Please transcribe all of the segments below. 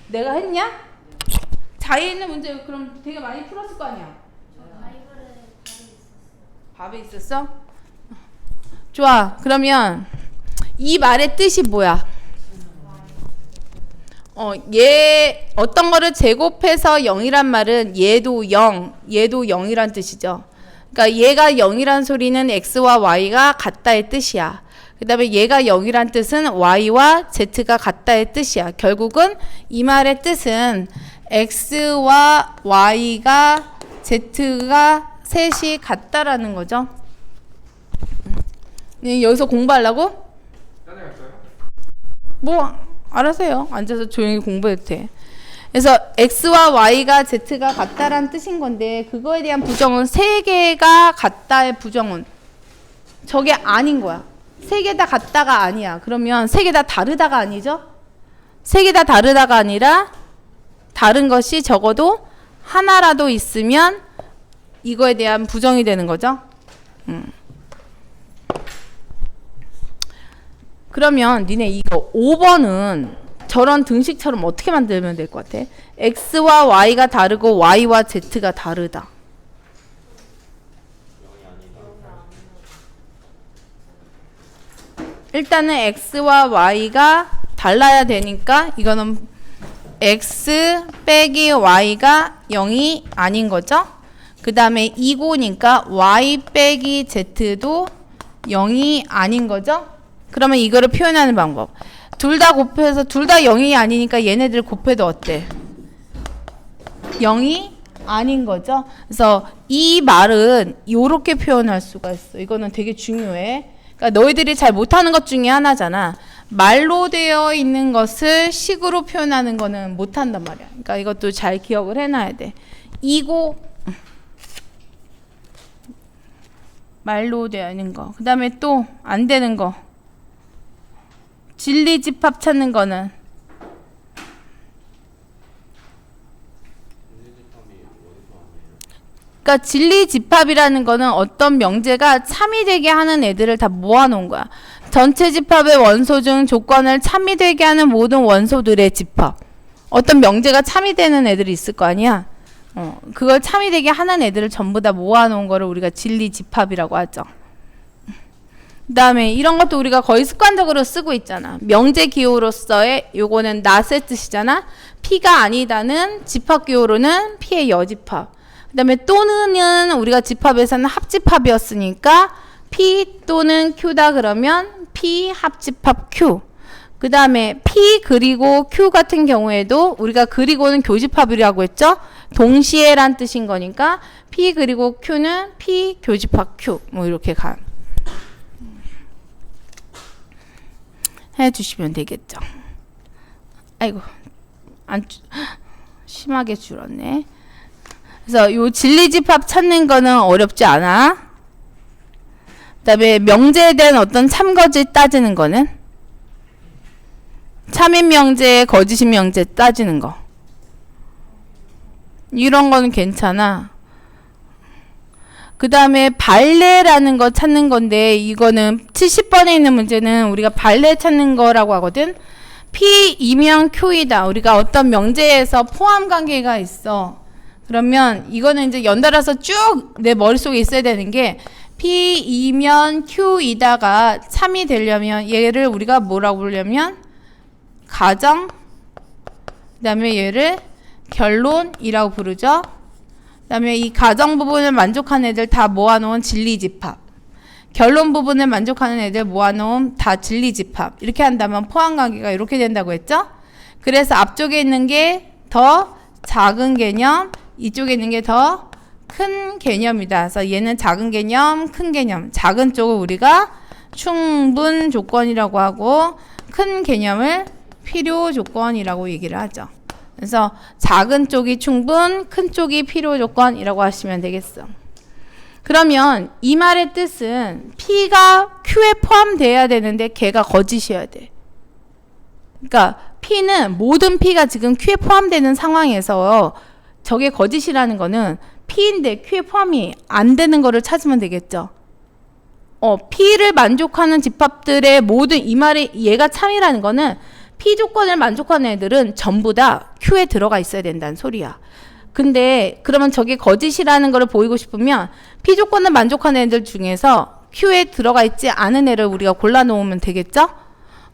내가 했냐? 자에 있는 문제 그럼 되게 많이 풀었을 거 아니야? 밥에 있었어? 좋아. 그러면 이 말의 뜻이 뭐야? 얘 어떤 거를 제곱해서 0이란 말은 얘도 0, 얘도 0이란 뜻이죠. 그러니까 얘가 0이란 소리는 x와 y가 같다의 뜻이야. 그 다음에 얘가 0이란 뜻은 y와 z가 같다의 뜻이야. 결국은 이 말의 뜻은 x와 y가 z가 셋이 같다라는 거죠. 여기서 공부하려고? 뭐 알아서 해요. 앉아서 조용히 공부해도 돼. 그래서 x와 y가 z가 같다라는 뜻인 건데 그거에 대한 부정은 3개가 같다의 부정은 저게 아닌 거야. 3개 다 같다가 아니야. 그러면 3개 다 다르다가 아니죠? 3개 다 다르다가 아니라 다른 것이 적어도 하나라도 있으면 이거에 대한 부정이 되는 거죠. 그러면 니네 이거 5번은 저런 등식처럼 어떻게 만들면 될 것 같아? x와 y가 다르고 y와 z가 다르다. 일단은 x와 y가 달라야 되니까 이거는 x 빼기 y가 0이 아닌 거죠. 그 다음에 2고니까 y 빼기 z도 0이 아닌 거죠. 그러면 이거를 표현하는 방법. 둘 다 곱해서 둘 다 0이 아니니까 얘네들 곱해도 어때? 0이 아닌 거죠. 그래서 이 말은 이렇게 표현할 수가 있어. 이거는 되게 중요해. 그러니까 너희들이 잘 못하는 것 중에 하나잖아. 말로 되어 있는 것을 식으로 표현하는 거는 못한단 말이야. 그러니까 이것도 잘 기억을 해놔야 돼. 이고 말로 되어 있는 거. 그 다음에 또 안 되는 거. 진리집합 찾는 거는 그러니까 진리집합이라는 거는 어떤 명제가 참이 되게 하는 애들을 다 모아놓은 거야. 전체 집합의 원소 중 조건을 참이 되게 하는 모든 원소들의 집합. 어떤 명제가 참이 되는 애들이 있을 거 아니야. 그걸 참이 되게 하는 애들을 전부 다 모아놓은 거를 우리가 진리집합이라고 하죠. 그 다음에 이런 것도 우리가 거의 습관적으로 쓰고 있잖아. 명제 기호로서의 요거는 not의 뜻이잖아. P가 아니다는 집합 기호로는 P의 여집합. 그 다음에 또는 우리가 집합에서는 합집합이었으니까 P 또는 Q다 그러면 P 합집합 Q. 그 다음에 P 그리고 Q 같은 경우에도 우리가 그리고는 교집합이라고 했죠. 동시에 란 뜻인 거니까 P 그리고 Q는 P 교집합 Q. 뭐 이렇게 가. 해주시면 되겠죠. 아이고 심하게 줄었네. 그래서 요 진리집합 찾는 거는 어렵지 않아. 그 다음에 명제에 대한 어떤 참거짓 따지는 거는 참인 명제, 거짓인 명제 따지는 거. 이런 거는 괜찮아. 그 다음에 발레라는 거 찾는 건데 이거는 70번에 있는 문제는 우리가 발레 찾는 거라고 하거든. P이면 Q이다. 우리가 어떤 명제에서 포함 관계가 있어. 그러면 이거는 이제 연달아서 쭉 내 머릿속에 있어야 되는 게 P이면 Q이다가 참이 되려면 얘를 우리가 뭐라고 부르려면 가정, 그 다음에 얘를 결론이라고 부르죠. 그 다음에 이 가정 부분을 만족하는 애들 다 모아놓은 진리집합, 결론 부분을 만족하는 애들 모아놓은 다 진리집합. 이렇게 한다면 포함관계가 이렇게 된다고 했죠. 그래서 앞쪽에 있는 게 더 작은 개념, 이쪽에 있는 게 더 큰 개념이다. 그래서 얘는 작은 개념, 큰 개념. 작은 쪽을 우리가 충분 조건이라고 하고 큰 개념을 필요 조건이라고 얘기를 하죠. 그래서 작은 쪽이 충분, 큰 쪽이 필요 조건이라고 하시면 되겠어. 그러면 이 말의 뜻은 P가 Q에 포함되어야 되는데 걔가 거짓이어야 돼. 그러니까 P는 모든 P가 지금 Q에 포함되는 상황에서 저게 거짓이라는 거는 P인데 Q에 포함이 안 되는 거를 찾으면 되겠죠. P를 만족하는 집합들의 모든 이 말의 얘가 참이라는 거는 P 조건을 만족하는 애들은 전부 다 Q에 들어가 있어야 된다는 소리야. 근데 그러면 저게 거짓이라는 걸 보이고 싶으면 P 조건을 만족하는 애들 중에서 Q에 들어가 있지 않은 애를 우리가 골라 놓으면 되겠죠?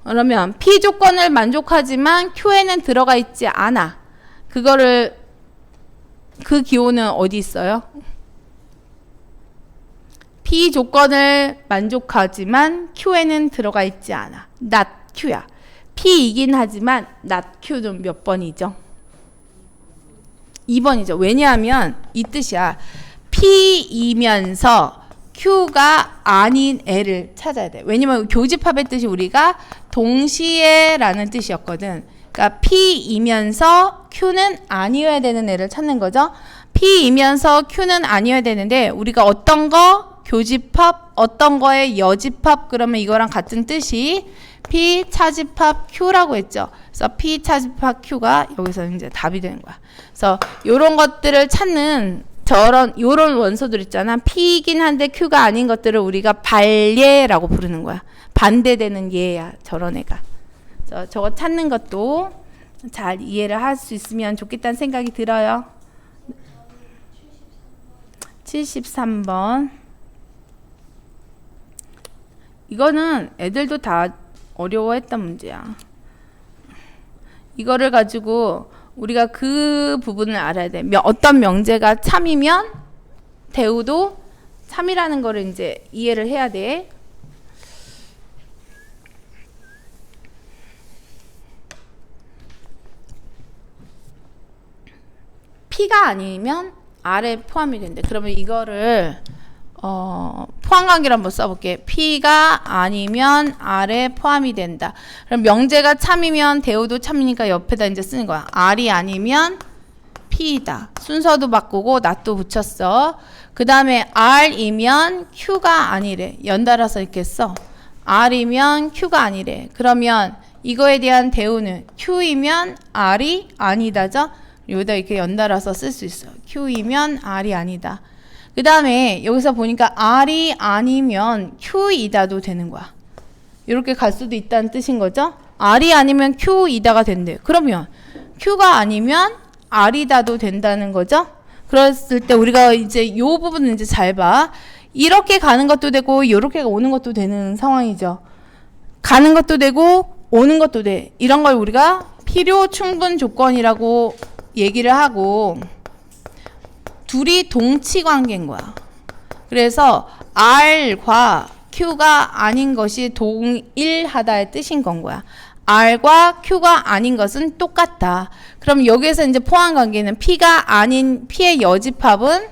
그러면 P 조건을 만족하지만 Q에는 들어가 있지 않아. 그거를 그 기호는 어디 있어요? P 조건을 만족하지만 Q에는 들어가 있지 않아. not Q야. P이긴 하지만 not Q는 몇 번이죠? 2번이죠. 왜냐하면 이 뜻이야. P이면서 Q가 아닌 애를 찾아야 돼. 왜냐면 교집합의 뜻이 우리가 동시에 라는 뜻이었거든. 그러니까 P이면서 Q는 아니어야 되는 애를 찾는 거죠. P이면서 Q는 아니어야 되는데 우리가 어떤 거 교집합, 어떤 거에 여집합, 그러면 이거랑 같은 뜻이 P 차집합 Q라고 했죠. 그래서 P 차집합 Q가 여기서 이제 답이 되는 거야. 그래서 요런 것들을 찾는 요런 원소들 있잖아. P이긴 한데 Q가 아닌 것들을 우리가 반례라고 부르는 거야. 반대되는 예야, 저런 애가. 그래서 저거 찾는 것도 잘 이해를 할 수 있으면 좋겠다는 생각이 들어요. 73번. 이거는 애들도 다 어려워했던 문제야. 이거를 가지고 우리가 그 부분을 알아야 돼. 어떤 명제가 참이면 대우도 참이라는 거를 이제 이해를 해야 돼. P가 아니면 R에 포함이 된대. 그러면 이거를 포함관계를 한번 써볼게. P가 아니면 R에 포함이 된다. 그럼 명제가 참이면 대우도 참이니까 옆에다 이제 쓰는 거야. R이 아니면 P이다. 순서도 바꾸고 not도 붙였어. 그 다음에 R이면 Q가 아니래. 연달아서 이렇게 써. R이면 Q가 아니래. 그러면 이거에 대한 대우는 Q이면 R이 아니다죠? 여기다 이렇게 연달아서 쓸 수 있어. Q이면 R이 아니다. 그 다음에 여기서 보니까 R이 아니면 Q이다도 되는 거야. 이렇게 갈 수도 있다는 뜻인 거죠. R이 아니면 Q이다가 된대. 그러면 Q가 아니면 R이다도 된다는 거죠. 그랬을 때 우리가 이제 이 부분은 이제 잘 봐. 이렇게 가는 것도 되고 이렇게 오는 것도 되는 상황이죠. 가는 것도 되고 오는 것도 돼. 이런 걸 우리가 필요 충분 조건이라고 얘기를 하고 둘이 동치 관계인 거야. 그래서 R과 Q가 아닌 것이 동일하다의 뜻인 건 거야. R과 Q가 아닌 것은 똑같다. 그럼 여기에서 이제 포함 관계는 P가 아닌 P의 여집합은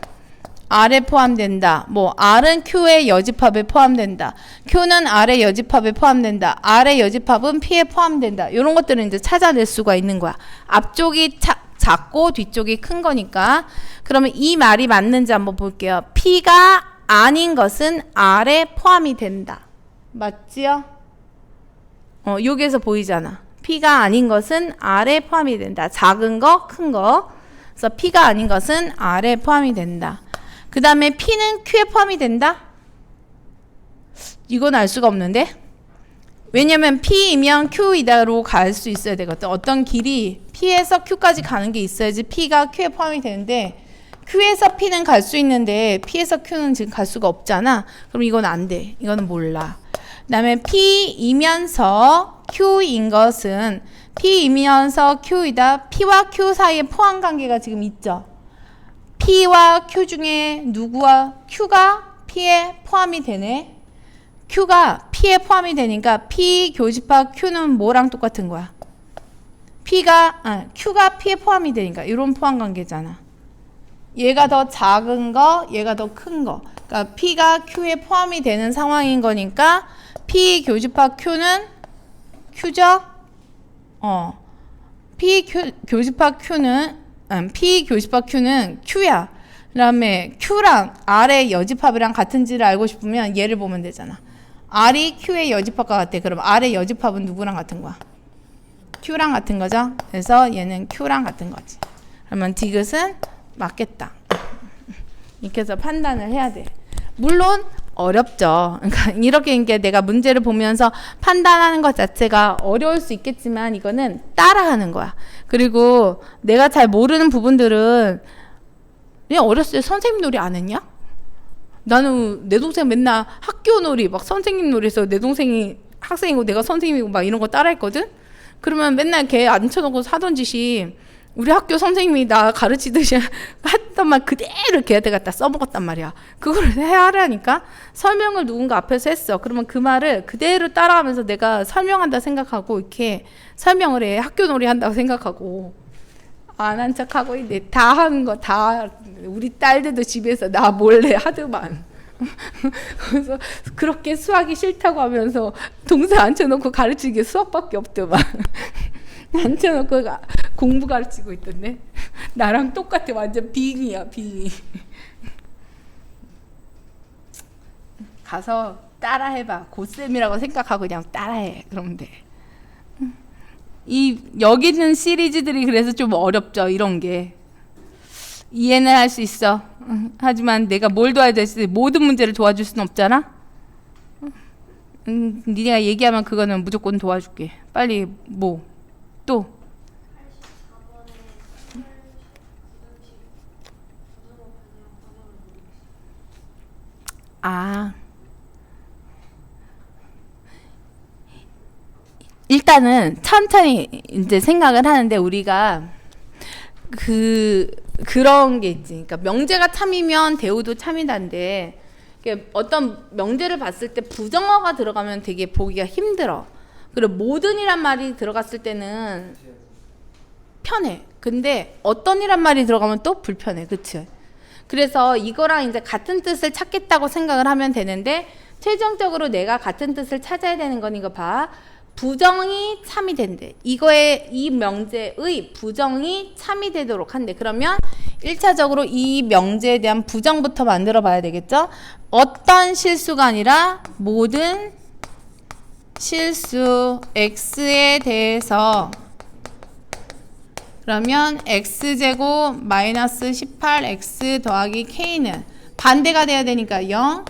R에 포함된다. 뭐 R은 Q의 여집합에 포함된다. Q는 R의 여집합에 포함된다. R의 여집합은 P에 포함된다. 이런 것들은 이제 찾아낼 수가 있는 거야. 앞쪽이 작고 뒤쪽이 큰 거니까. 그러면 이 말이 맞는지 한번 볼게요. P가 아닌 것은 R에 포함이 된다. 맞지요? 여기에서 보이잖아. P가 아닌 것은 R에 포함이 된다. 작은 거, 큰 거. 그래서 P가 아닌 것은 R에 포함이 된다. 그 다음에 P는 Q에 포함이 된다? 이건 알 수가 없는데? 왜냐면 P이면 Q이다로 갈 수 있어야 되거든. 어떤 길이 P에서 Q까지 가는 게 있어야지 P가 Q에 포함이 되는데 Q에서 P는 갈 수 있는데 P에서 Q는 지금 갈 수가 없잖아. 그럼 이건 안 돼. 이거는 몰라. 그 다음에 P이면서 Q인 것은 P이면서 Q이다. P와 Q 사이에 포함 관계가 지금 있죠. P와 Q 중에 누구와 Q가 P에 포함이 되네. Q가 P에 포함이 되니까 P 교집합 Q는 뭐랑 똑같은 거야? Q가 P에 포함이 되니까 이런 포함 관계잖아. 얘가 더 작은 거, 얘가 더 큰 거. 그러니까 P가 Q에 포함이 되는 상황인 거니까 P 교집합 Q는 Q죠? P 교집합 Q는 Q야. 그 다음에 Q랑 R의 여집합이랑 같은지를 알고 싶으면 얘를 보면 되잖아. R이 Q의 여집합과 같아. 그럼 R의 여집합은 누구랑 같은 거야? Q랑 같은 거죠? 그래서 얘는 Q랑 같은 거지. 그러면 디귿은 맞겠다. 이렇게 해서 판단을 해야 돼. 물론 어렵죠. 그러니까 이렇게 이게 내가 문제를 보면서 판단하는 것 자체가 어려울 수 있겠지만 이거는 따라하는 거야. 그리고 내가 잘 모르는 부분들은 그냥 어렸을 때 선생님 놀이 안 했냐? 나는 내 동생 맨날 학교 놀이 막 선생님 놀이에서 내 동생이 학생이고 내가 선생님이고 막 이런 거 따라했거든? 그러면 맨날 걔 앉혀놓고 사던 짓이 우리 학교 선생님이 나 가르치듯이 했던 말 그대로 걔한테 갖다 써먹었단 말이야. 그걸 해야 하라니까. 설명을 누군가 앞에서 했어. 그러면 그 말을 그대로 따라하면서 내가 설명한다 생각하고 이렇게 설명을 해. 학교 놀이 한다고 생각하고 안 한 척하고 있네. 다 하는 거 다 우리 딸들도 집에서 나 몰래 하더만. 그래서 그렇게 수학이 싫다고 하면서 동생 앉혀놓고 가르치는 게 수학밖에 없더만. 앉혀놓고 공부 가르치고 있던데. 나랑 똑같아. 완전 빙이야, 빙이. 가서 따라해봐. 고쌤이라고 생각하고 그냥 따라해. 그러면 돼. 여기 있는 시리즈들이 그래서 좀 어렵죠. 이런 게. 이해는 할 수 있어. 하지만 내가 뭘 도와야 될지 모든 문제를 도와줄 수는 없잖아. 니네가 얘기하면 그거는 무조건 도와줄게. 빨리 뭐 또. 아. 일단은 천천히 이제 생각을 하는데 우리가 그런 게 있지. 그러니까 명제가 참이면 대우도 참이다인데 어떤 명제를 봤을 때 부정어가 들어가면 되게 보기가 힘들어. 그리고 모든이란 말이 들어갔을 때는 편해. 근데 어떤이란 말이 들어가면 또 불편해. 그치? 그래서 이거랑 이제 같은 뜻을 찾겠다고 생각을 하면 되는데 최종적으로 내가 같은 뜻을 찾아야 되는 건 이거 봐. 부정이 참이 된대. 이 명제의 부정이 참이 되도록 한대. 그러면 1차적으로 이 명제에 대한 부정부터 만들어 봐야 되겠죠? 어떤 실수가 아니라 모든 실수 x에 대해서 그러면 x제곱 마이너스 18x 더하기 k는 반대가 돼야 되니까 0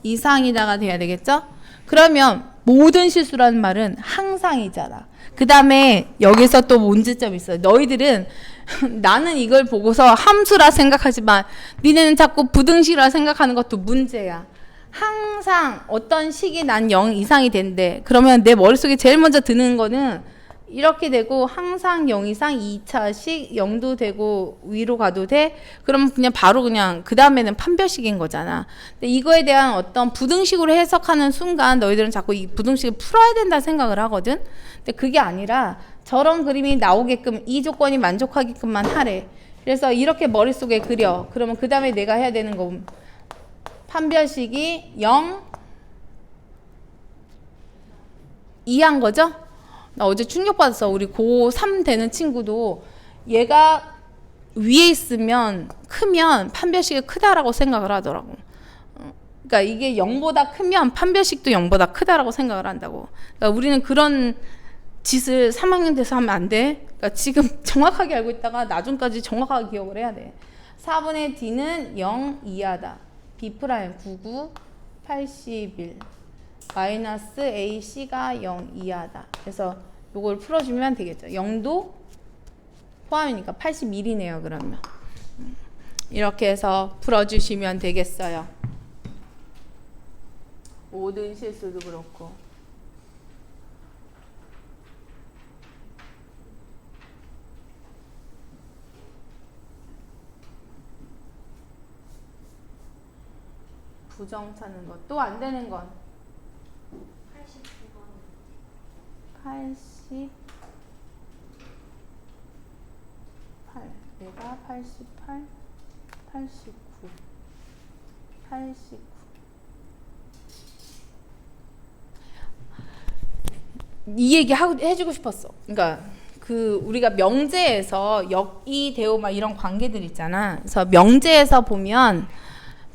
이상이다가 돼야 되겠죠? 그러면 모든 실수라는 말은 항상이잖아. 그 다음에 여기서 또 문제점이 있어요. 너희들은 나는 이걸 보고서 함수라 생각하지만 니네는 자꾸 부등식이라 생각하는 것도 문제야. 항상 어떤 식이 난 0 이상이 된대. 그러면 내 머릿속에 제일 먼저 드는 거는 이렇게 되고 항상 0 이상 2차식 0도 되고 위로 가도 돼? 그럼 그냥 바로 그냥 그 다음에는 판별식인 거잖아. 근데 이거에 대한 어떤 부등식으로 해석하는 순간 너희들은 자꾸 이 부등식을 풀어야 된다 생각을 하거든. 근데 그게 아니라 저런 그림이 나오게끔 이 조건이 만족하게끔만 하래. 그래서 이렇게 머릿속에 그려. 그러면 그 다음에 내가 해야 되는 거 판별식이 0 2한 거죠? 나 어제 충격받았어. 우리 고3 되는 친구도 얘가 위에 있으면 크면 판별식이 크다라고 생각을 하더라고. 그러니까 이게 0보다 크면 판별식도 0보다 크다라고 생각을 한다고. 그러니까 우리는 그런 짓을 3학년 돼서 하면 안 돼. 그러니까 지금 정확하게 알고 있다가 나중까지 정확하게 기억을 해야 돼. 4분의 D는 0 이하다. B 프라임 99 81 마이너스 AC가 0 이하다. 그래서 이걸 풀어주면 되겠죠. 0도 포함이니까 81이네요. 그러면 이렇게 해서 풀어주시면 되겠어요. 모든 실수도 그렇고. 부정 찾는 것. 또 안 되는 건 88. 내가 88, 89, 89. 이 얘기 해주고 싶었어. 그러니까 우리가 명제에서 역이 대오 막 이런 관계들 있잖아. 그래서 명제에서 보면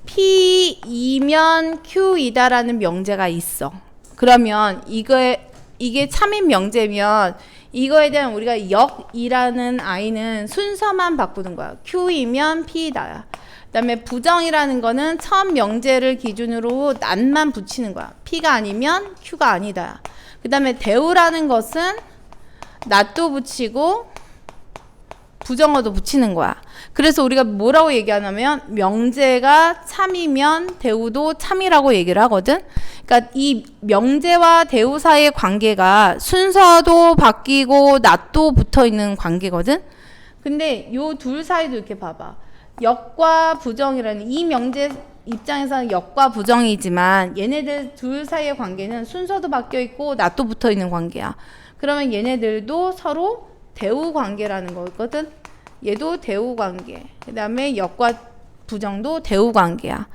P이면 Q이다라는 명제가 있어. 그러면 이게 참인 명제면 이거에 대한 우리가 역이라는 I는 순서만 바꾸는 거야. Q이면 P다. 그 다음에 부정이라는 거는 처음 명제를 기준으로 낫만 붙이는 거야. P가 아니면 Q가 아니다. 그 다음에 대우라는 것은 낫도 붙이고 부정어도 붙이는 거야. 그래서 우리가 뭐라고 얘기하냐면 명제가 참이면 대우도 참이라고 얘기를 하거든. 그러니까 이 명제와 대우 사이의 관계가 순서도 바뀌고 낫도 붙어있는 관계거든. 근데 요 둘 사이도 이렇게 봐봐. 역과 부정이라는 이 명제 입장에서는 역과 부정이지만 얘네들 둘 사이의 관계는 순서도 바뀌어 있고 낫도 붙어 있는 관계야. 그러면 얘네들도 서로 대우 관계라는 거거든. 얘도 대우 관계. 그 다음에 역과 부정도 대우 관계야.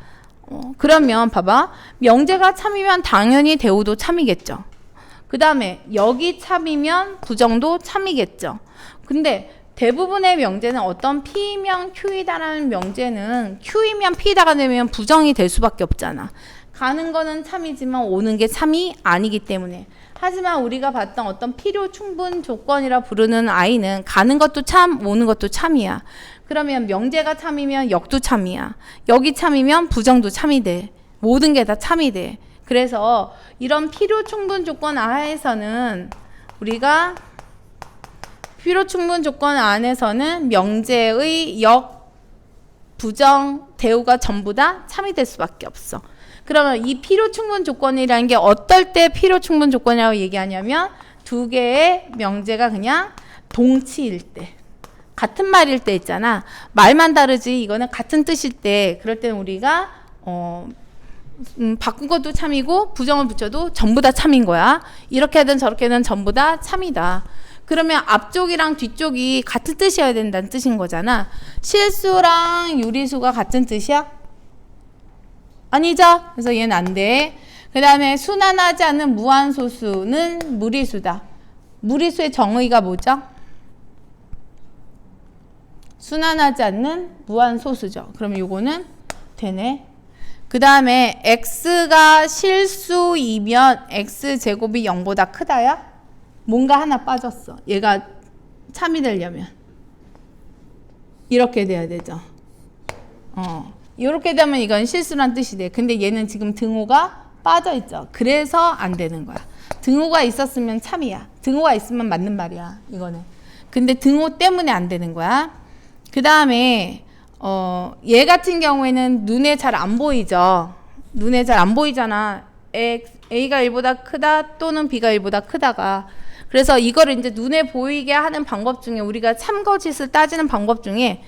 그러면 봐봐. 명제가 참이면 당연히 대우도 참이겠죠. 그 다음에 역이 참이면 부정도 참이겠죠. 근데 대부분의 명제는 어떤 P이면 Q이다라는 명제는 Q이면 P다가 되면 부정이 될 수밖에 없잖아. 가는 거는 참이지만 오는 게 참이 아니기 때문에. 하지만 우리가 봤던 어떤 필요 충분 조건이라 부르는 I는 가는 것도 참, 오는 것도 참이야. 그러면 명제가 참이면 역도 참이야. 역이 참이면 부정도 참이 돼. 모든 게 다 참이 돼. 그래서 이런 필요 충분 조건 하에서는 우리가 필요 충분 조건 안에서는 명제의 역, 부정, 대우가 전부 다 참이 될 수밖에 없어. 그러면 이 필요 충분 조건이라는 게 어떨 때 필요 충분 조건이라고 얘기하냐면 두 개의 명제가 그냥 동치일 때. 같은 말일 때 있잖아. 말만 다르지 이거는 같은 뜻일 때 그럴 때는 우리가 바꾼 것도 참이고 부정을 붙여도 전부 다 참인 거야. 이렇게든 저렇게든 전부 다 참이다. 그러면 앞쪽이랑 뒤쪽이 같은 뜻이어야 된다는 뜻인 거잖아. 실수랑 유리수가 같은 뜻이야? 아니죠? 그래서 얘는 안 돼. 그 다음에 순환하지 않는 무한소수는 무리수다. 무리수의 정의가 뭐죠? 순환하지 않는 무한소수죠. 그럼 요거는 되네. 그 다음에 x가 실수이면 x제곱이 0보다 크다야? 뭔가 하나 빠졌어. 얘가 참이 되려면. 이렇게 돼야 되죠. 이렇게 되면 이건 실수란 뜻이 돼. 근데 얘는 지금 등호가 빠져 있죠. 그래서 안 되는 거야. 등호가 있었으면 참이야. 등호가 있으면 맞는 말이야. 이거는. 근데 등호 때문에 안 되는 거야. 그 다음에 얘 같은 경우에는 눈에 잘 안 보이죠. 눈에 잘 안 보이잖아. A가 1보다 크다 또는 B가 1보다 크다가. 그래서 이거를 이제 눈에 보이게 하는 방법 중에 우리가 참거짓을 따지는 방법 중에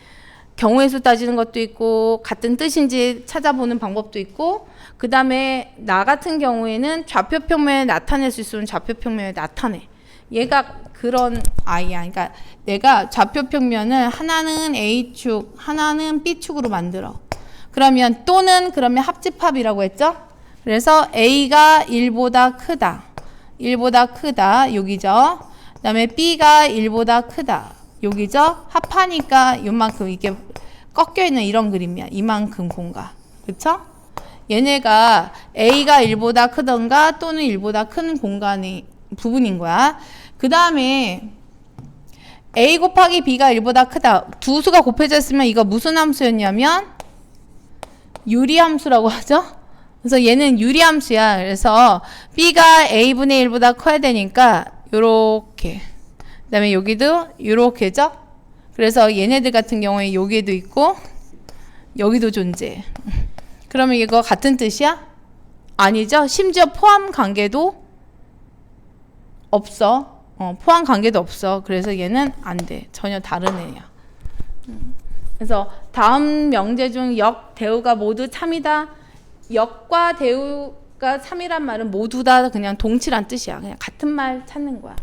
경우의 수 따지는 것도 있고 같은 뜻인지 찾아보는 방법도 있고 그 다음에 나 같은 경우에는 좌표 평면에 나타낼 수 있으면 좌표 평면에 나타내. 얘가 그런 아이야. 그러니까 내가 좌표 평면을 하나는 A축 하나는 B축으로 만들어. 그러면 또는 그러면 합집합이라고 했죠. 그래서 A가 1보다 크다. 1보다 크다. 여기죠. 그 다음에 B가 1보다 크다. 여기죠. 합하니까 요만큼 이게 꺾여있는 이런 그림이야. 이만큼 공간. 그쵸? 얘네가 A가 1보다 크던가 또는 1보다 큰 공간이 부분인 거야. 그 다음에 A 곱하기 B가 1보다 크다. 두 수가 곱해져 있으면 이거 무슨 함수였냐면 유리함수라고 하죠. 그래서 얘는 유리함수야. 그래서 B가 A분의 1보다 커야 되니까 요렇게. 그 다음에 여기도 요렇게죠. 그래서 얘네들 같은 경우에 여기에도 있고 여기도 존재해. 그러면 이거 같은 뜻이야? 아니죠. 심지어 포함 관계도 없어. 포함 관계도 없어. 그래서 얘는 안 돼. 전혀 다른 애야. 그래서 다음 명제 중 역, 대우가 모두 참이다. 역과 대우가 참이란 말은 모두 다 그냥 동치란 뜻이야. 그냥 같은 말 찾는 거야.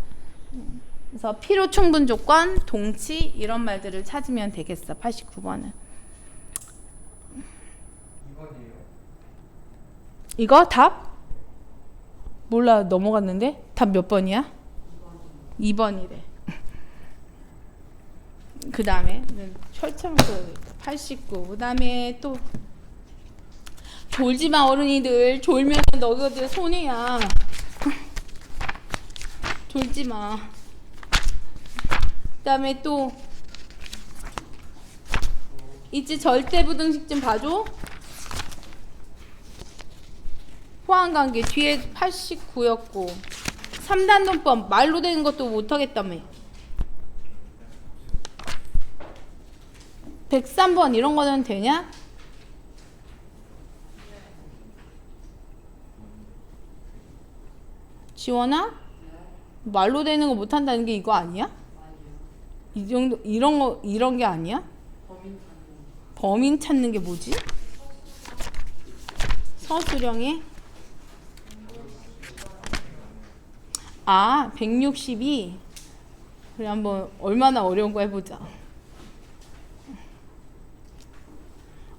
그래서 필요 충분 조건, 동치 이런 말들을 찾으면 되겠어. 89번은. 이거 답? 몰라. 넘어갔는데? 답 몇 번이야? 2번이래. 그 다음에 철창 89. 그 다음에 또 졸지마 어른이들. 졸면 너희들 손해야. 졸지마. 그다음에 또 있지 절대부등식 좀 봐줘. 호환관계 뒤에 89였고 3단논법 말로 되는 것도 못하겠다며. 103번 이런 거는 되냐? 지원아? 말로 되는 거 못한다는 게 이거 아니야? 이 정도 이런 게 아니야? 범인 찾는 게 뭐지? 서술형에 162. 그래 한번 얼마나 어려운 거 해보자.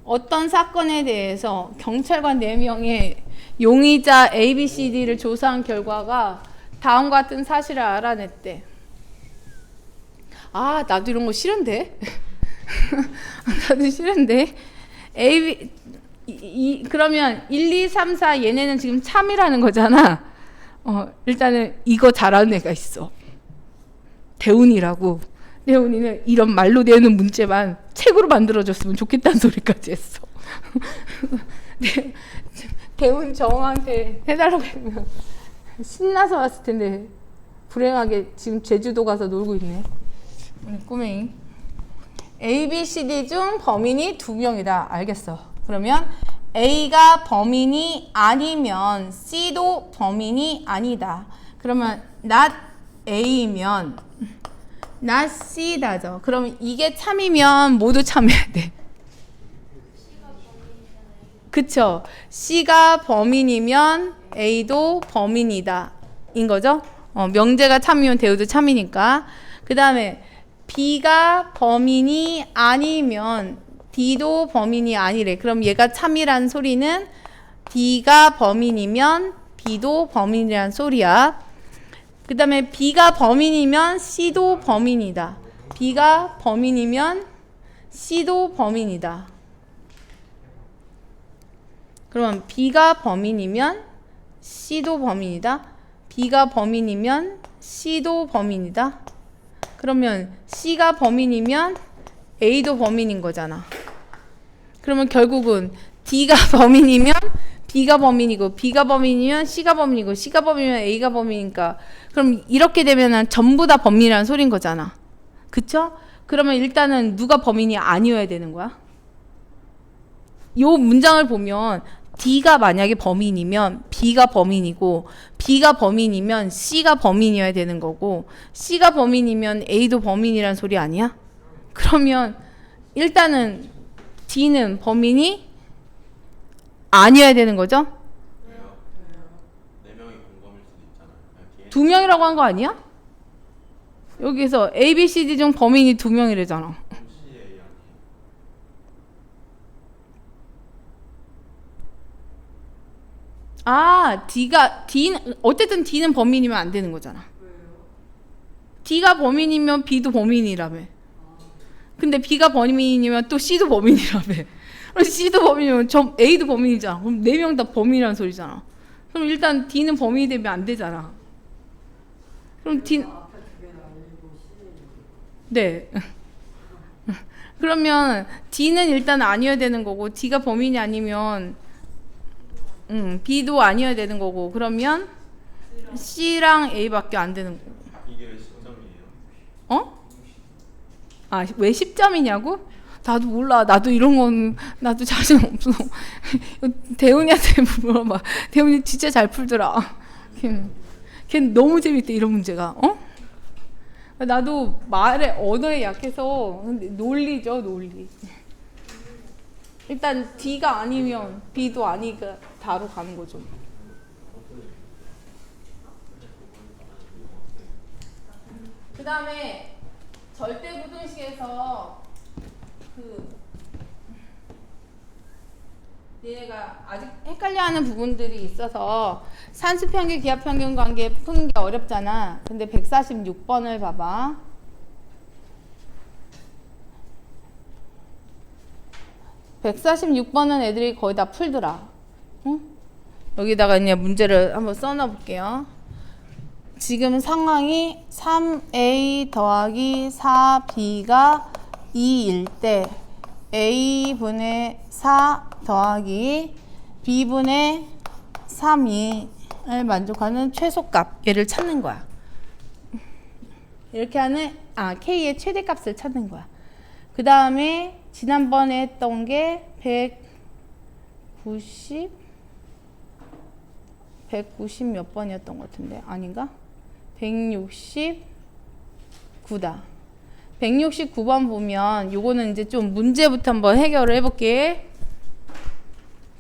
어떤 사건에 대해서 경찰관 4명의 용의자 ABCD를 조사한 결과가 다음과 같은 사실을 알아냈대. 나도 이런 거 싫은데? 나도 싫은데? 그러면 1, 2, 3, 4 얘네는 지금 참이라는 거잖아. 일단은 이거 잘하는 애가 있어. 대훈이라고. 대훈이는 이런 말로 되는 문제만 책으로 만들어줬으면 좋겠다는 소리까지 했어. 대훈 정한테 해달라고 했으면 신나서 왔을 텐데 불행하게 지금 제주도 가서 놀고 있네. 우리 꼬맹이. A, B, C, D 중 범인이 2명이다. 알겠어. 그러면 A가 범인이 아니면 C도 범인이 아니다. 그러면 not A면 not C다죠. 그러면 이게 참이면 모두 참여해야 돼. 그쵸? C가 범인이면 A도 범인이다. 인 거죠? 명제가 참이면 대우도 참이니까. 그 다음에 B가 범인이 아니면 D도 범인이 아니래. 그럼 얘가 참이란 소리는 D가 범인이면 B도 범인이란 소리야. 그 다음에 B가 범인이면 C도 범인이다. B가 범인이면 C도 범인이다. 그러면 B가 범인이면 C도 범인이다. B가 범인이면 C도 범인이다. 그러면 C가 범인이면 A도 범인인 거잖아. 그러면 결국은 D가 범인이면 B가 범인이고 B가 범인이면 C가 범인이고 C가 범인이면 A가 범인이니까 그럼 이렇게 되면은 전부 다 범인이라는 소린 거잖아. 그쵸? 그러면 일단은 누가 범인이 아니어야 되는 거야? 요 문장을 보면 D가 만약에 범인이면 B가 범인이고 B가 범인이면 C가 범인이어야 되는 거고 C가 범인이면 A도 범인이란 소리 아니야? 그러면 일단은 D는 범인이 아니어야 되는 거죠? 네 명이 공범일 수도 있잖아요. 2명이라고 한 거 아니야? 여기서 A, B, C, D 중 범인이 2명이래잖아. D는 어쨌든 D는 범인이면 안 되는 거잖아. D가 범인이면 B도 범인이라며. 근데 B가 범인이면 또 C도 범인이라며. 그럼 C도 범인이면 A도 범인이잖아. 그럼 4명 다 범인이라는 소리잖아. 그럼 일단 D는 범인이 되면 안 되잖아. 그럼 D 네. 그러면 D는 일단 아니어야 되는 거고 D가 범인이 아니면 B도 아니어야 되는 거고 그러면 C랑 A밖에 안 되는 거고. 이게 왜 10점이에요? 왜 10점이냐고? 나도 몰라. 나도 이런 건 나도 자신 없어. 대훈이한테 물어봐. 대훈이 진짜 잘 풀더라. 걔는 너무 재밌대 이런 문제가. 나도 언어에 약해서 논리죠, 논리. 일단 D가 아니면 B도 아니가 다로 가는 거죠. 그 다음에 절대부등식에서 얘네가 아직 헷갈려하는 부분들이 있어서 산수평균, 기하평균 관계 푸는 게 어렵잖아. 근데 146번을 봐봐. 146번은 애들이 거의 다 풀더라. 응? 여기다가 그냥 문제를 한번 써놔 볼게요. 지금 상황이 3a 더하기 4b가 2일 때 a분의 4 더하기 b분의 3을 만족하는 최소값 얘를 찾는 거야. 이렇게 하는 k의 최대값을 찾는 거야. 그 다음에 지난번에 했던 게 190 몇 번이었던 것 같은데 아닌가? 169다. 169번 보면 요거는 이제 좀 문제부터 한번 해결을 해볼게.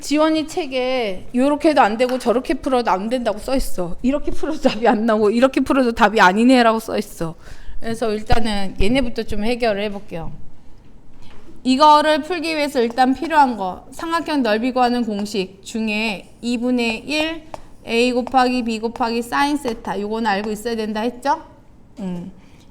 지원이 책에 요렇게 해도 안 되고 저렇게 풀어도 안 된다고 써있어. 이렇게 풀어도 답이 안 나오고 이렇게 풀어도 답이 아니네 라고 써있어. 그래서 일단은 얘네부터 좀 해결을 해볼게요. 이거를 풀기 위해서 일단 필요한 거 삼각형 넓이 구하는 공식 중에 2분의 1 a 곱하기 b 곱하기 사인 세타 요거는 알고 있어야 된다 했죠?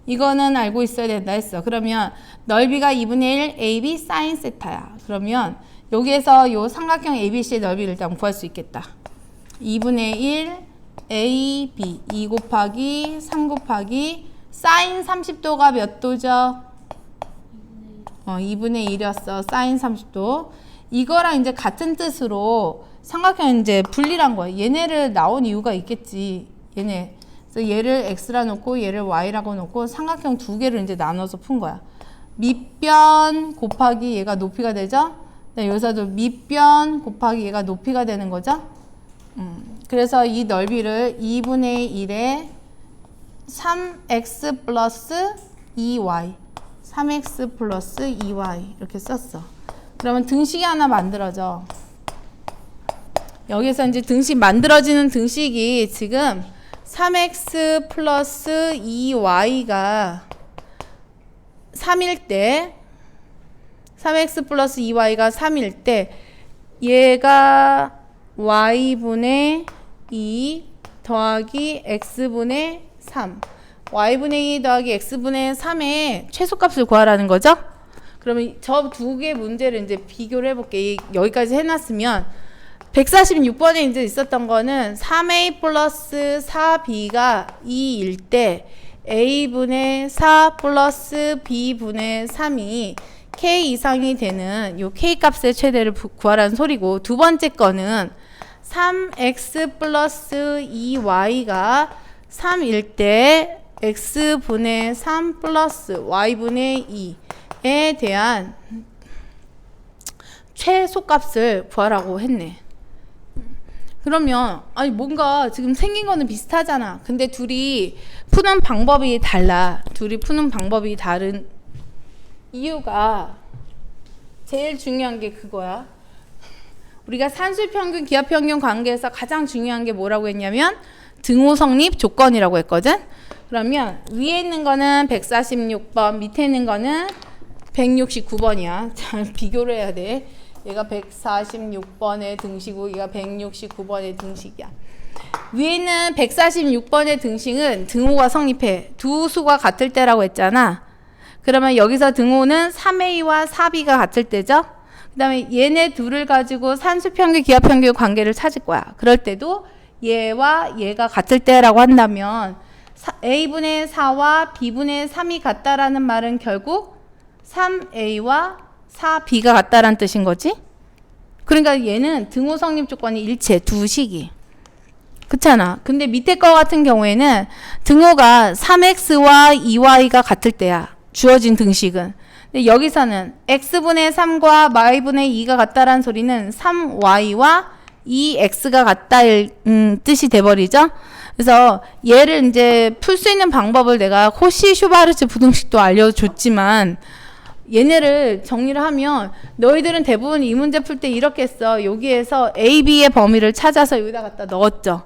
이거는 알고 있어야 된다 했어. 그러면 넓이가 2분의 1 ab 사인 세타야. 그러면 여기에서 요 삼각형 ABC의 넓이를 일단 구할 수 있겠다. 2분의 1 AB 2 곱하기 3 곱하기 사인 30도가 몇 도죠? 2분의 1이었어. 사인 30도. 이거랑 이제 같은 뜻으로 삼각형 이제 분리란 거야. 얘네를 나온 이유가 있겠지. 얘네. 그래서 얘를 x라 놓고 얘를 y라고 놓고 삼각형 두 개를 이제 나눠서 푼 거야. 밑변 곱하기 얘가 높이가 되죠? 여기서도 밑변 곱하기 얘가 높이가 되는 거죠. 그래서 이 넓이를 2분의 1에 3x 플러스 2y 3x 플러스 2y 이렇게 썼어. 그러면 등식이 하나 만들어져. 여기서 이제 등식 만들어지는 등식이 지금 3x 플러스 2y가 3일 때 3x 플러스 2y가 3일 때 얘가 y분의 2 더하기 x분의 3 y분의 2 더하기 x분의 3의 최소값을 구하라는 거죠? 그러면 저 두 개 문제를 이제 비교를 해볼게. 여기까지 해놨으면 146번에 이제 있었던 거는 3a 플러스 4b가 2일 때 a분의 4 플러스 b분의 3이 k 이상이 되는 요 k 값의 최대를 구하라는 소리고, 두 번째 거는 3x 플러스 2y가 3일 때 x분의 3 플러스 y분의 2에 대한 최소값을 구하라고 했네. 그러면 아니 뭔가 지금 생긴 거는 비슷하잖아. 근데 둘이 푸는 방법이 달라. 둘이 푸는 방법이 다른 이유가 제일 중요한 게 그거야. 우리가 산술평균, 기하평균 관계에서 가장 중요한 게 뭐라고 했냐면 등호 성립 조건이라고 했거든. 그러면 위에 있는 거는 146번, 밑에 있는 거는 169번이야. 잘 비교를 해야 돼. 얘가 146번의 등식이고 얘가 169번의 등식이야. 위에 있는 146번의 등식은 등호가 성립해. 두 수가 같을 때라고 했잖아. 그러면 여기서 등호는 3a와 4b가 같을 때죠. 그 다음에 얘네 둘을 가지고 산수평균, 기하평균 관계를 찾을 거야. 그럴 때도 얘와 얘가 같을 때라고 한다면 a분의 4와 b분의 3이 같다라는 말은 결국 3a와 4b가 같다라는 뜻인 거지. 그러니까 얘는 등호 성립 조건이 일체, 두 식이. 그렇잖아. 근데 밑에 거 같은 경우에는 등호가 3x와 2y가 같을 때야. 주어진 등식은. 근데 여기서는 x분의 3과 y분의 2가 같다라는 소리는 3y와 2x가 같다는 뜻이 돼버리죠. 그래서 얘를 이제 풀 수 있는 방법을 내가 코시-슈바르츠 부등식도 알려줬지만 얘네를 정리를 하면 너희들은 대부분 이 문제 풀 때 이렇게 써. 여기에서 A, B의 범위를 찾아서 여기다 갖다 넣었죠.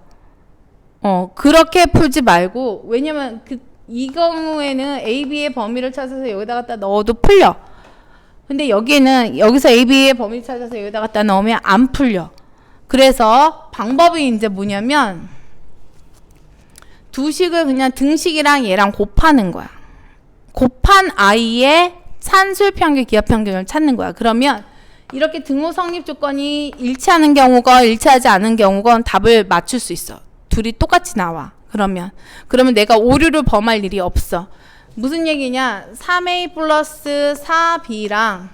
그렇게 풀지 말고, 왜냐면 이 경우에는 A, B의 범위를 찾아서 여기다 갖다 넣어도 풀려. 근데 여기는 여기서 A, B의 범위를 찾아서 여기다 갖다 넣으면 안 풀려. 그래서 방법이 이제 뭐냐면 두 식을 그냥 등식이랑 얘랑 곱하는 거야. 곱한 i의 산술평균, 기하평균을 찾는 거야. 그러면 이렇게 등호 성립 조건이 일치하는 경우건 일치하지 않은 경우건 답을 맞출 수 있어. 둘이 똑같이 나와. 그러면 내가 오류를 범할 일이 없어. 무슨 얘기냐? 3a 플러스 4b랑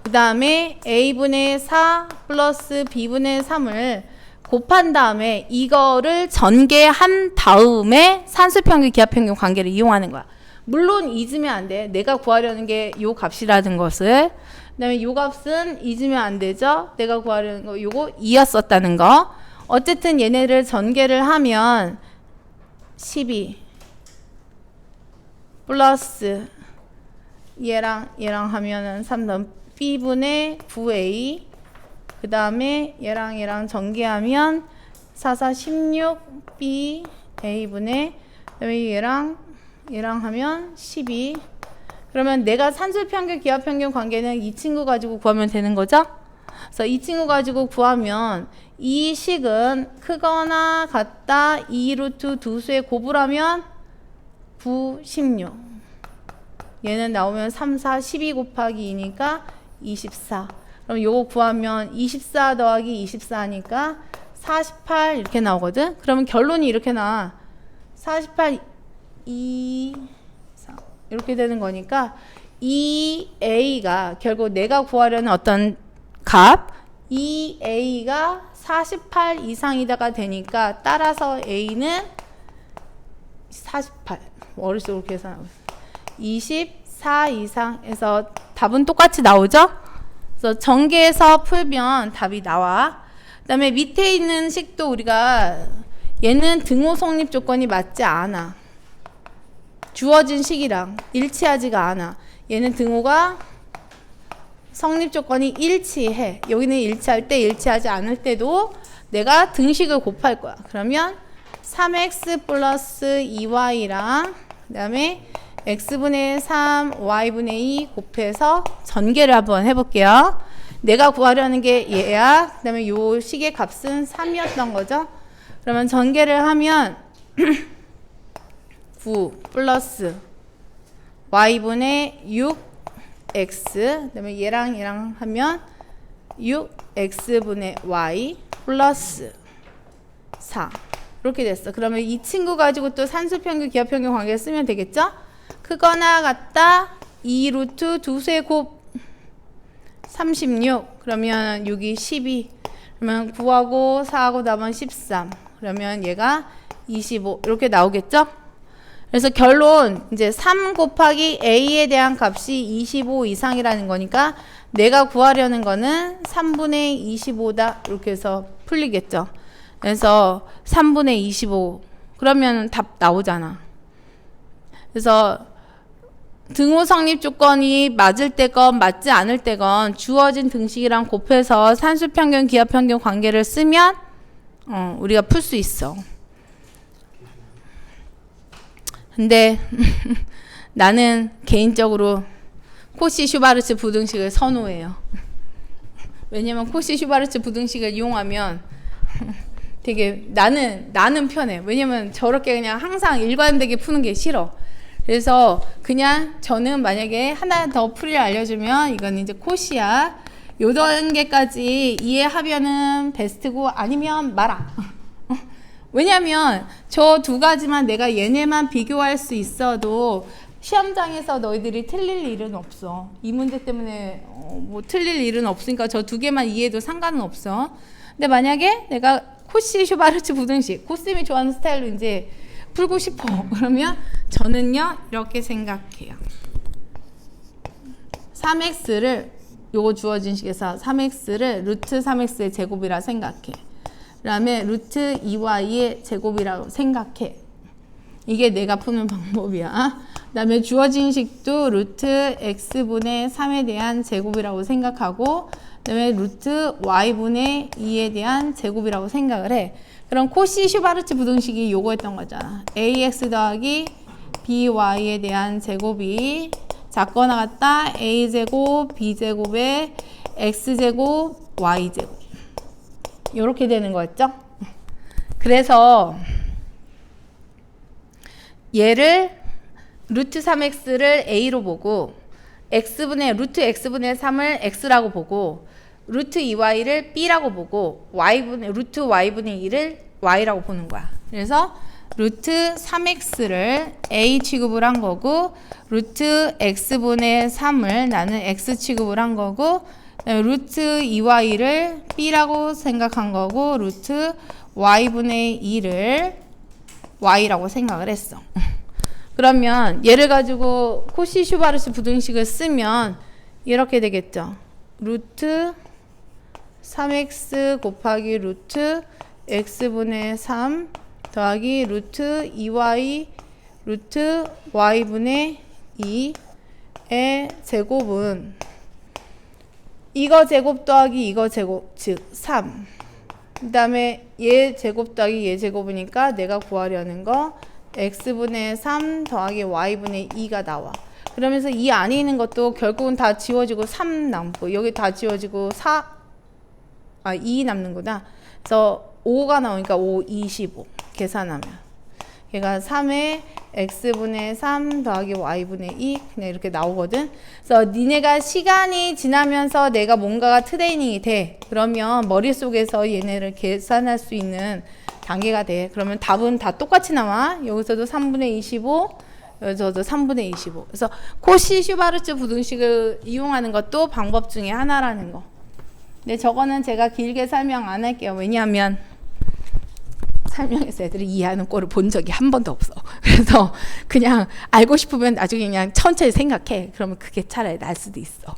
그 다음에 a분의 4 플러스 b분의 3을 곱한 다음에 이거를 전개한 다음에 산수평균 기하평균 관계를 이용하는 거야. 물론 잊으면 안 돼. 내가 구하려는 게 요 값이라는 것을. 그 다음에 요 값은 잊으면 안 되죠. 내가 구하려는 거 요거 2였었다는 거. 어쨌든 얘네를 전개를 하면 12 플러스 얘랑 하면은 3번 b분의 9a 그 다음에 얘랑 전개하면 4, 4, 16 b a분의 그 다음에 얘랑 하면 12 그러면 내가 산술평균 기하평균 관계는 이 친구 가지고 구하면 되는 거죠? 그래서 이 친구 가지고 구하면 이 식은 크거나 같다 2루트 두 수의 곱을 하면 9, 16 얘는 나오면 3, 4, 12 곱하기 2니까 24 그럼 요거 구하면 24 더하기 24 하니까 48 이렇게 나오거든? 그러면 결론이 이렇게 나와 48, 2, 4 이렇게 되는 거니까 이 A가 결국 내가 구하려는 어떤 값 이 A가 48 이상이다가 되니까 따라서 A는 48 머릿속으로 계산하고 24 이상에서 답은 똑같이 나오죠? 그래서 전개해서 풀면 답이 나와. 그 다음에 밑에 있는 식도 우리가 얘는 등호 성립 조건이 맞지 않아. 주어진 식이랑 일치하지가 않아. 얘는 등호가 성립 조건이 일치해. 여기는 일치할 때 일치하지 않을 때도 내가 등식을 곱할 거야. 그러면 3x 플러스 2y랑 그 다음에 x분의 3 y분의 2 곱해서 전개를 한번 해볼게요. 내가 구하려는 게 얘야. 그 다음에 요 식의 값은 3이었던 거죠. 그러면 전개를 하면 9 플러스 y분의 6 x 그 다음에 얘랑 하면 6x분의 y 플러스 4 이렇게 됐어. 그러면 이 친구 가지고 또 산수평균 기하평균 관계를 쓰면 되겠죠? 크거나 같다 2루트 두 수의 곱 36 그러면 6이 12 그러면 9하고 4하고 나면 13 그러면 얘가 25 이렇게 나오겠죠? 그래서 결론 이제 3 곱하기 a에 대한 값이 25 이상이라는 거니까 내가 구하려는 거는 3분의 25다 이렇게 해서 풀리겠죠. 그래서 3분의 25 그러면 답 나오잖아. 그래서 등호 성립 조건이 맞을 때건 맞지 않을 때건 주어진 등식이랑 곱해서 산수평균 기하평균 관계를 쓰면 우리가 풀 수 있어. 근데 나는 개인적으로 코시-슈바르츠 부등식을 선호해요. 왜냐면 코시-슈바르츠 부등식을 이용하면 되게 나는 편해. 왜냐면 저렇게 그냥 항상 일관되게 푸는 게 싫어. 그래서 그냥 저는 만약에 하나 더 풀이를 알려주면 이건 이제 코시야. 요 단계까지 이해하면은 베스트고 아니면 마라. 왜냐면 저 두 가지만 내가 얘네만 비교할 수 있어도 시험장에서 너희들이 틀릴 일은 없어. 이 문제 때문에 뭐 틀릴 일은 없으니까 저 두 개만 이해해도 상관은 없어. 근데 만약에 내가 코시-슈바르츠 부등식 코쌤이 좋아하는 스타일로 이제 풀고 싶어. 그러면 저는요 이렇게 생각해요. 3x를 요거 주어진 식에서 3x를 루트 3x의 제곱이라 생각해. 그 다음에 루트 2y의 제곱이라고 생각해. 이게 내가 푸는 방법이야. 그 다음에 주어진 식도 루트 x분의 3에 대한 제곱이라고 생각하고 그 다음에 루트 y분의 2에 대한 제곱이라고 생각을 해. 그럼 코시-슈바르츠 부등식이 요거였던 거잖아. ax 더하기 by에 대한 제곱이 작거나 같다 a제곱 b제곱에 x제곱 y제곱 이렇게 되는 거였죠. 그래서 얘를 루트 3x를 a로 보고 루트 x분의 3을 x라고 보고 루트 2y를 b라고 보고 루트 y분의 2를 y라고 보는 거야. 그래서 루트 3x를 a 취급을 한 거고 루트 x분의 3을 나는 x 취급을 한 거고 루트 2y를 b라고 생각한 거고 루트 y분의 2를 y라고 생각을 했어. 그러면 얘를 가지고 코시-슈바르츠 부등식을 쓰면 이렇게 되겠죠. 루트 3x 곱하기 루트 x분의 3 더하기 루트 2y 루트 y분의 2의 제곱은 이거 제곱 더하기 이거 제곱 즉 3. 그 다음에 얘 제곱 더하기 얘 제곱이니까 내가 구하려는 거 x분의 3 더하기 y분의 2가 나와. 그러면서 이 안에 있는 것도 결국은 다 지워지고 3 남고 여기 다 지워지고 2 남는구나. 그래서 5가 나오니까 5, 25 계산하면 얘가 3에 x분의 3 더하기 y분의 2 그냥 이렇게 나오거든. 그래서 니네가 시간이 지나면서 내가 뭔가가 트레이닝이 돼. 그러면 머릿속에서 얘네를 계산할 수 있는 단계가 돼. 그러면 답은 다 똑같이 나와. 여기서도 3분의 25 여기서도 3분의 25. 그래서 코시-슈바르츠 부등식을 이용하는 것도 방법 중에 하나라는 거. 근데 저거는 제가 길게 설명 안 할게요. 왜냐하면 설명해서 애들이 이해하는 꼴을 본 적이 한 번도 없어. 그래서 그냥 알고 싶으면 나중에 그냥 천천히 생각해. 그러면 그게 차라리 날 수도 있어.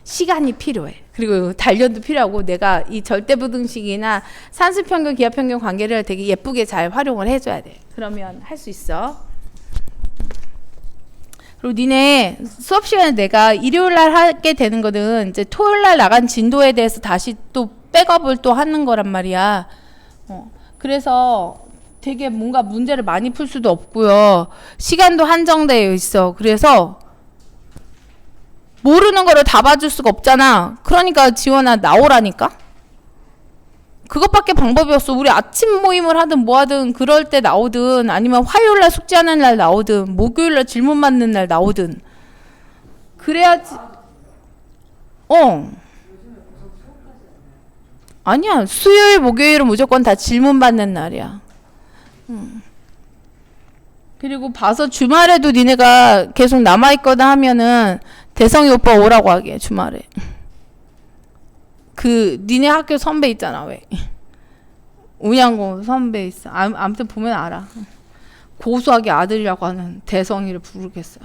시간이 필요해. 그리고 단련도 필요하고 내가 이 절대부등식이나 산수평균, 기하평균 관계를 되게 예쁘게 잘 활용을 해줘야 돼. 그러면 할 수 있어. 그리고 니네 수업 시간에 내가 일요일 날 하게 되는 거는 이제 토요일 날 나간 진도에 대해서 다시 또 백업을 또 하는 거란 말이야. 그래서 되게 뭔가 문제를 많이 풀 수도 없고요. 시간도 한정되어 있어. 그래서 모르는 거를 다 봐줄 수가 없잖아. 그러니까 지원아 나오라니까. 그것밖에 방법이 없어. 우리 아침 모임을 하든 뭐 하든 그럴 때 나오든 아니면 화요일 날 숙제하는 날 나오든 목요일 날 질문 받는 날 나오든 그래야지. 아니야. 수요일 목요일은 무조건 다 질문 받는 날이야. 그리고 봐서 주말에도 니네가 계속 남아있거나 하면은 대성이 오빠 오라고 하게 주말에. 그 니네 학교 선배 있잖아. 왜 우양고 선배 있어. 아무튼 보면 알아. 고수학의 아들이라고 하는 대성이를 부르겠어.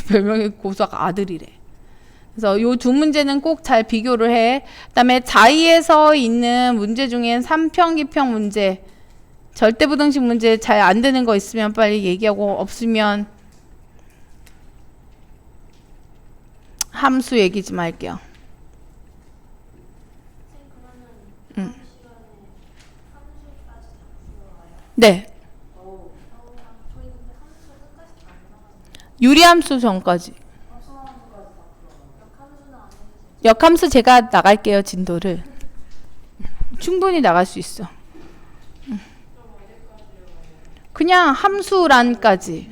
별명이 고수학 아들이래. 그래서 요 두 문제는 꼭 잘 비교를 해. 그다음에 자의에서 있는 문제 중엔 3평기평 문제, 절대부등식 문제 잘 안 되는 거 있으면 빨리 얘기하고 없으면 함수 얘기 좀 할게요. 네. 유리함수 전까지. 역함수 제가 나갈게요. 진도를. 충분히 나갈 수 있어. 그냥 함수란까지.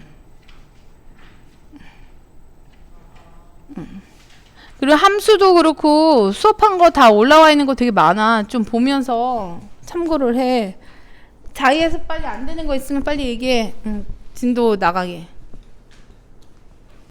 그리고 함수도 그렇고 수업한 거 다 올라와 있는 거 되게 많아. 좀 보면서 참고를 해. 자의에서 빨리 안 되는 거 있으면 빨리 얘기해. 진도 나가게.